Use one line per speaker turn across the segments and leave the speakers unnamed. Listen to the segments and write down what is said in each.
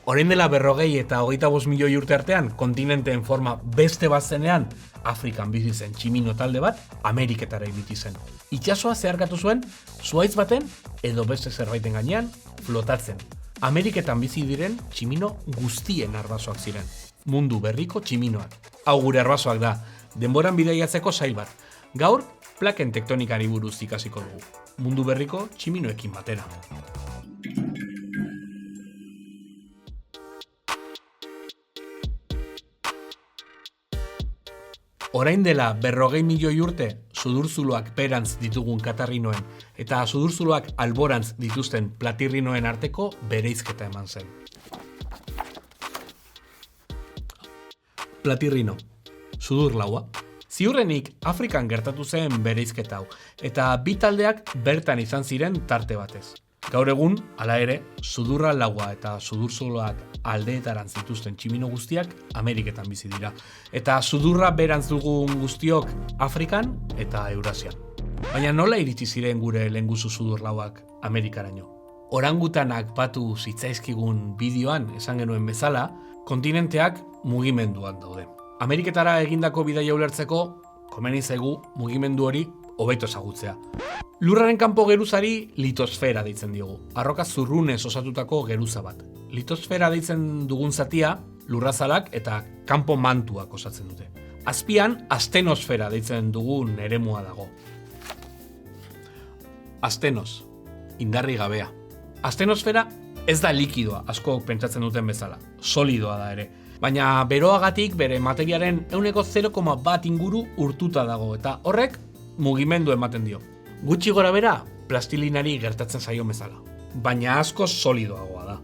Orain dela 40 eta 25 milioi urte artean, kontinenteen forma beste bat zenean, Afrikan bizi zen tximino talde bat, Ameriketara iritsi zen. Itsasoa zeharkatu zuen, zuhaitz baten edo beste zerbaiten gainean flotatzen. Ameriketan bizi diren tximino guztien arbasoak ziren. Mundu berriko tximinoak. Hau gure arbasoak da, denboran bidaiatzeko sail bat. Gaur, plaken tektonikari buruz ikasiko dugu. Mundu berriko tximinoekin batera. Orain dela 40 milioi urte, sudurzuloak berantz ditugun katarrinoen eta sudurzuloak alborantz dituzten platirrinoen arteko bereizketa eman zen. Platirrino, sudurlaua. Ziurrenik Afrikan gertatu zen bereizketa hau, eta bi taldeak bertan izan ziren tarte batez. Gaur egun, hala ere, sudurra laua eta sudurzuloak aldeetarantz dituzten tximino guztiak Ameriketan bizi dira. Eta sudurra berantz dugun guztiok Afrikan eta Eurasian. Baina nola iritsi ziren gure lehengusu sudurlauak Amerikaraino? Orangutanak batu zitzaizkigun bideoan esan genuen bezala, kontinenteak mugimenduan daude. Ameriketara egindako bidaia ulertzeko, komeni zaigu mugimendu hori hobeto ezagutzea. Lurraren kanpo geruzari litosfera deitzen diogu, arroka zurrunez osatutako geruza bat. Litosfera deitzen dugun zatia, lurrazalak eta kanpo mantuak osatzen dute. Azpian, astenosfera deitzen dugun eremua dago. Astenos, indarri gabea. Astenosfera ez da likidoa, asko pentsatzen duten bezala, solidoa da ere. Baina beroagatik bere materiaren 0,1 inguru urtuta dago eta horrek mugimendu ematen dio. Gutxi gora bera, plastilinari gertatzen zaio bezala, baina asko solidoagoa da.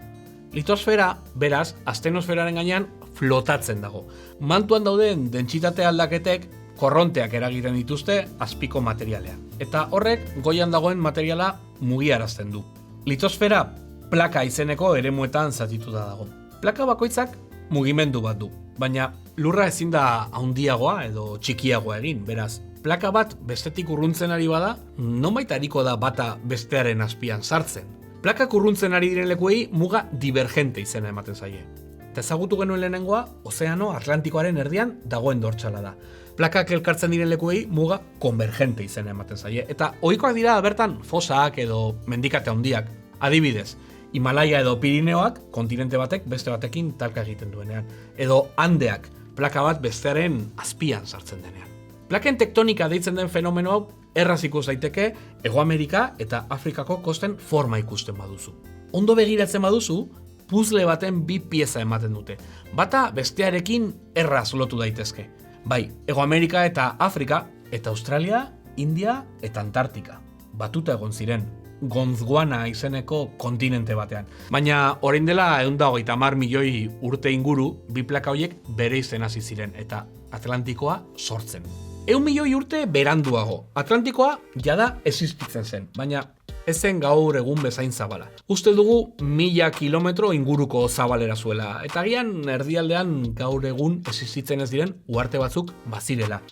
Litosfera, beraz, astenosferaren gainean flotatzen dago. Mantuan dauden dentsitate aldaketek korronteak eragiten dituzte azpiko materialean. Eta horrek goian dagoen materiala mugiarazten du. Litosfera plaka izeneko eremuetan zatituta dago. Plaka bakoitzak mugimendu bat du, baina lurra ezin da handiagoa edo txikiagoa egin, beraz. Plaka bat bestetik urruntzen ari bada, nonbait ariko da bata bestearen azpian sartzen. Plakak urruntzen ari diren lekuei muga divergente izena ematen zaie. Eta ezagutu genuen lehenengoa, Ozeano Atlantikoaren erdian dagoen dortsala da. Plakak elkartzen diren lekuei muga konvergente izena ematen zaie. Eta ohikoak dira bertan fosak edo mendikate handiak. Adibidez, Himalaia edo Pirineoak kontinente batek beste batekin talka egiten duenean. Edo Andeak, plaka bat bestearen azpian sartzen denean. Plaken tektonika deitzen den fenomeno hau erraz ikus daiteke Hego Amerika eta Afrikako kosten forma ikusten baduzu. Ondo begiratzen baduzu, puzzle baten bi pieza ematen dute. Bata bestearekin erraz lotu daitezke. Bai, Hego Amerika eta Afrika eta Australia, India eta Antartika. Batuta egon ziren, Gondwana izeneko kontinente batean. Baina orain dela 130 milioi urte inguru, bi plaka horiek bere izen hasi ziren eta Atlantikoa sortzen. 100 milioi urte beranduago. Atlantikoa jada existitzen zen, baina ez zen gaur egun bezain zabala. Uste dugu 1000 kilometro inguruko zabalera zuela, eta agian erdialdean gaur egun existitzen ez diren uharte batzuk bazirela.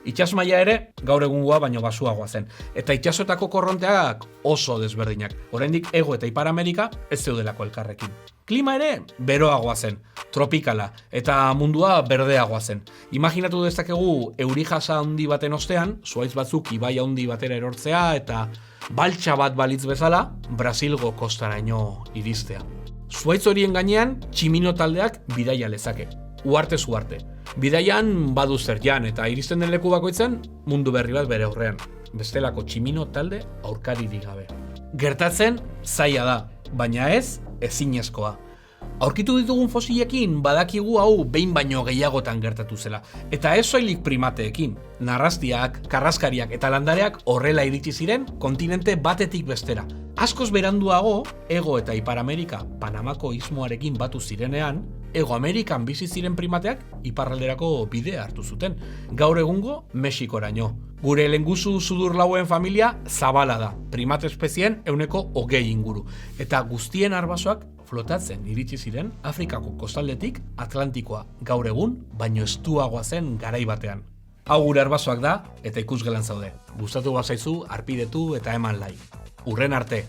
Itsas maila ere gaur egungoa baino basuagoa zen, eta itsasoetako korronteak oso desberdinak. Oraindik Hego eta Ipar Amerika ez zeudelako elkarrekin. Klima ere beroagoa zen, tropikala, eta mundua berdeagoa zen. Imaginatu dezakegu eurijasa handi baten ostean, zuhaitz batzuk ibai handi batera erortzea eta baltsa bat balitz bezala, Brasilgo kostaraino iristea. Zuhaitz horien gainean tximino taldeak bidaia lezake, uhartez uharte. Bidaian badu zer jan eta iristen den leku bakoitzen mundu berri bat bere aurrean. Bestelako tximino talde aurkaririk gabe. Gertatzen zaila da, baina ez ezinezkoa. Aurkitu ditugun fosilekin badakigu hau behin baino gehiagotan gertatu zela. Eta ez soilik primateekin. Narrastiak, karraskariak eta landareak horrela iritsi ziren kontinente batetik bestera. Askoz beranduago, Hego eta Ipar Amerika Panamako istmoarekin batu zirenean, Hego Amerikan bizi ziren primateak iparralderako bidea hartu zuten, gaur egungo Mexikoraino. Gure lehengusu sudurlauen familia zabala da, primate espezien 120 inguru, eta guztien arbasoak flotatzen iritsi ziren Afrikako kostaldetik Atlantikoa gaur egun, baino estuagoa zen garai batean. Hau gure arbasoak da eta ikusgelan zaude. Gustatu bazaizu, arpidetu eta eman like. Urren arte!